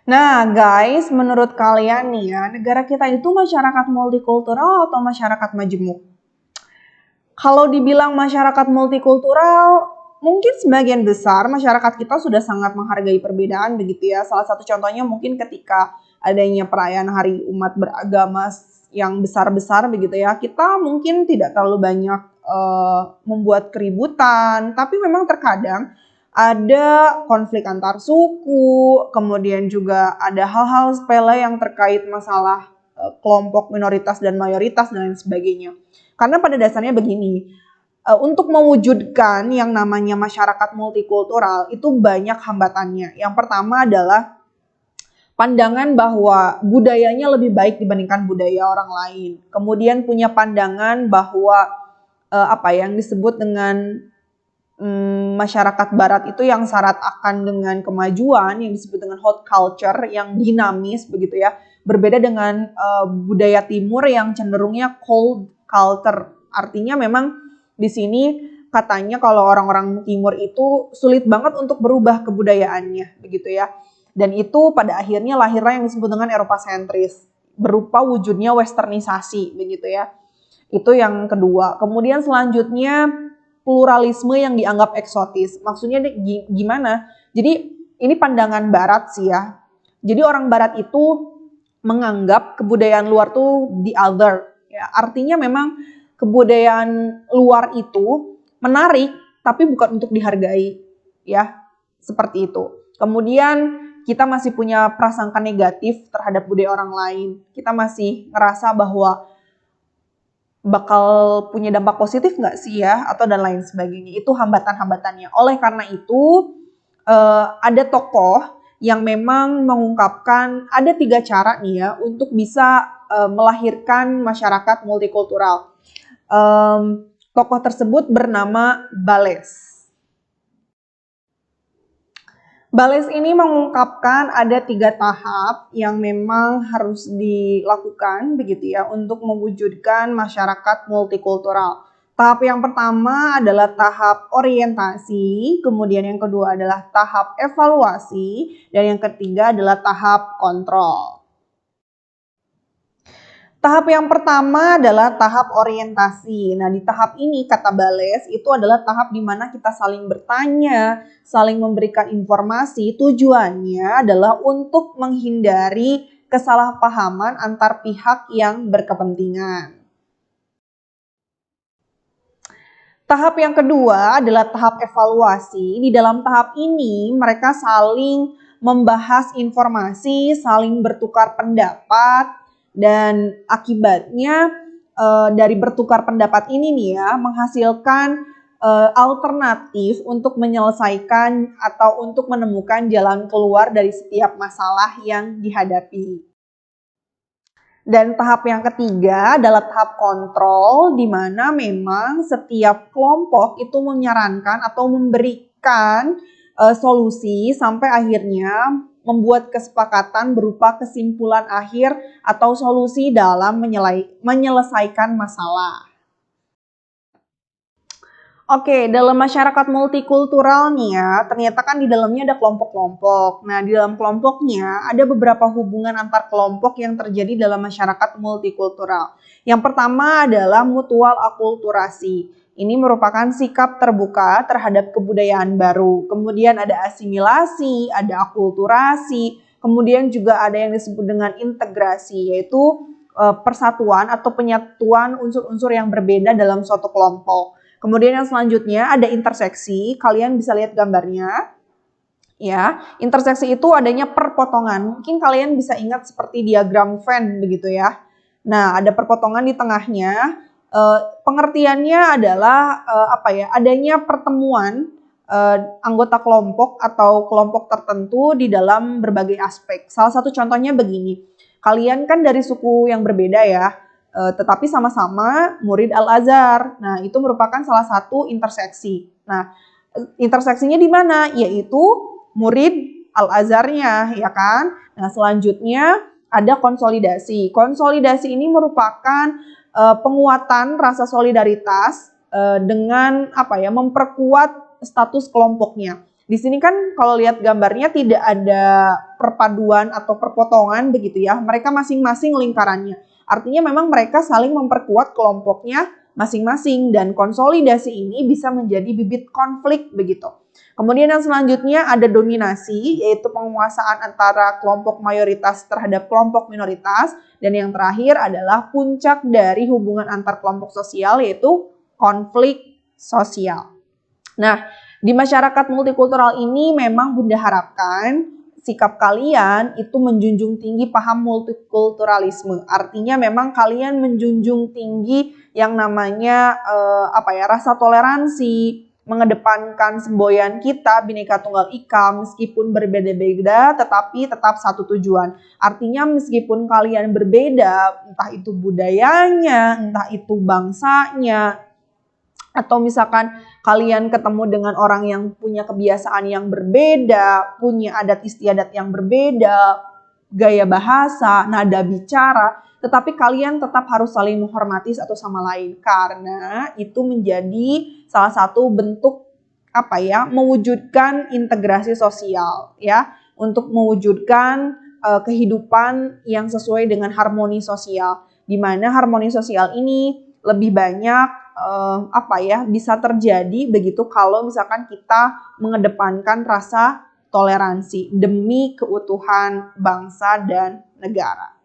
Nah, guys, menurut kalian nih ya, negara kita itu masyarakat multikultural atau masyarakat majemuk? Kalau dibilang masyarakat multikultural, mungkin sebagian besar masyarakat kita sudah sangat menghargai perbedaan begitu ya. Salah satu contohnya mungkin ketika adanya perayaan Hari Umat Beragama yang besar-besar begitu ya, kita mungkin tidak terlalu banyak membuat keributan, tapi memang terkadang ada konflik antar suku, kemudian juga ada hal-hal sepele yang terkait masalah kelompok minoritas dan mayoritas dan lain sebagainya. Karena pada dasarnya begini, untuk mewujudkan yang namanya masyarakat multikultural itu banyak hambatannya. Yang pertama adalah pandangan bahwa budayanya lebih baik dibandingkan budaya orang lain. Kemudian punya pandangan bahwa apa yang disebut dengan masyarakat barat itu yang syarat akan dengan kemajuan, yang disebut dengan hot culture, yang dinamis begitu ya. Berbeda dengan budaya timur yang cenderungnya cold culture. Artinya memang di sini katanya kalau orang-orang timur itu sulit banget untuk berubah kebudayaannya begitu ya. Dan itu pada akhirnya lahirlah yang disebut dengan Eropa sentris, berupa wujudnya westernisasi begitu ya. Itu yang kedua. Kemudian selanjutnya pluralisme yang dianggap eksotis. Maksudnya gimana? Jadi ini pandangan barat sih ya. Jadi orang barat itu menganggap kebudayaan luar tuh the other. Ya, artinya memang kebudayaan luar itu menarik tapi bukan untuk dihargai ya. Seperti itu. Kemudian kita masih punya prasangka negatif terhadap budaya orang lain. Kita masih ngerasa bahwa bakal punya dampak positif nggak sih ya, atau dan lain sebagainya. Itu hambatan-hambatannya. Oleh karena itu, ada tokoh yang memang mengungkapkan ada 3 cara nih ya untuk bisa melahirkan masyarakat multikultural. Tokoh tersebut bernama Bales. Bales ini mengungkapkan ada 3 tahap yang memang harus dilakukan begitu ya untuk mewujudkan masyarakat multikultural. Tahap yang pertama adalah tahap orientasi, kemudian yang kedua adalah tahap evaluasi, dan yang ketiga adalah tahap kontrol. Tahap yang pertama adalah tahap orientasi. Nah, di tahap ini kata Bales itu adalah tahap di mana kita saling bertanya, saling memberikan informasi. Tujuannya adalah untuk menghindari kesalahpahaman antar pihak yang berkepentingan. Tahap yang kedua adalah tahap evaluasi. Di dalam tahap ini mereka saling membahas informasi, saling bertukar pendapat, dan akibatnya dari bertukar pendapat ini nih ya menghasilkan alternatif untuk menyelesaikan atau untuk menemukan jalan keluar dari setiap masalah yang dihadapi. Dan tahap yang ketiga adalah tahap kontrol, di mana memang setiap kelompok itu menyarankan atau memberikan solusi sampai akhirnya membuat kesepakatan berupa kesimpulan akhir atau solusi dalam menyelesaikan masalah. Oke, dalam masyarakat multikultural nih ya, ternyata kan di dalamnya ada kelompok-kelompok. Nah, di dalam kelompoknya ada beberapa hubungan antar kelompok yang terjadi dalam masyarakat multikultural. Yang pertama adalah mutual akulturasi. Ini merupakan sikap terbuka terhadap kebudayaan baru. Kemudian ada asimilasi, ada akulturasi, kemudian juga ada yang disebut dengan integrasi, yaitu persatuan atau penyatuan unsur-unsur yang berbeda dalam suatu kelompok. Kemudian yang selanjutnya ada interseksi, kalian bisa lihat gambarnya. Ya, interseksi itu adanya perpotongan. Mungkin kalian bisa ingat seperti diagram Venn begitu ya. Nah, ada perpotongan di tengahnya. Pengertiannya adalah adanya pertemuan anggota kelompok atau kelompok tertentu di dalam berbagai aspek. Salah satu contohnya begini. Kalian kan dari suku yang berbeda ya. Tetapi sama-sama murid Al-Azhar. Nah, itu merupakan salah satu interseksi. Nah, interseksinya di mana? Yaitu murid Al-Azharnya, ya kan? Nah, selanjutnya ada konsolidasi. Konsolidasi ini merupakan penguatan rasa solidaritas dengan memperkuat status kelompoknya. Di sini kan kalau lihat gambarnya tidak ada perpaduan atau perpotongan begitu ya. Mereka masing-masing lingkarannya. Artinya memang mereka saling memperkuat kelompoknya masing-masing dan konsolidasi ini bisa menjadi bibit konflik begitu. Kemudian yang selanjutnya ada dominasi, yaitu penguasaan antara kelompok mayoritas terhadap kelompok minoritas. Dan yang terakhir adalah puncak dari hubungan antar kelompok sosial, yaitu konflik sosial. Nah, di masyarakat multikultural ini memang Bunda harapkan sikap kalian itu menjunjung tinggi paham multikulturalisme. Artinya memang kalian menjunjung tinggi yang namanya rasa toleransi, mengedepankan semboyan kita Bhinneka Tunggal Ika meskipun berbeda-beda tetapi tetap satu tujuan. Artinya meskipun kalian berbeda, entah itu budayanya, entah itu bangsanya, atau misalkan kalian ketemu dengan orang yang punya kebiasaan yang berbeda, punya adat istiadat yang berbeda, gaya bahasa, nada bicara, tetapi kalian tetap harus saling menghormati satu sama lain karena itu menjadi salah satu bentuk mewujudkan integrasi sosial ya, untuk mewujudkan kehidupan yang sesuai dengan harmoni sosial, di mana harmoni sosial ini lebih banyak bisa terjadi begitu kalau misalkan kita mengedepankan rasa toleransi demi keutuhan bangsa dan negara.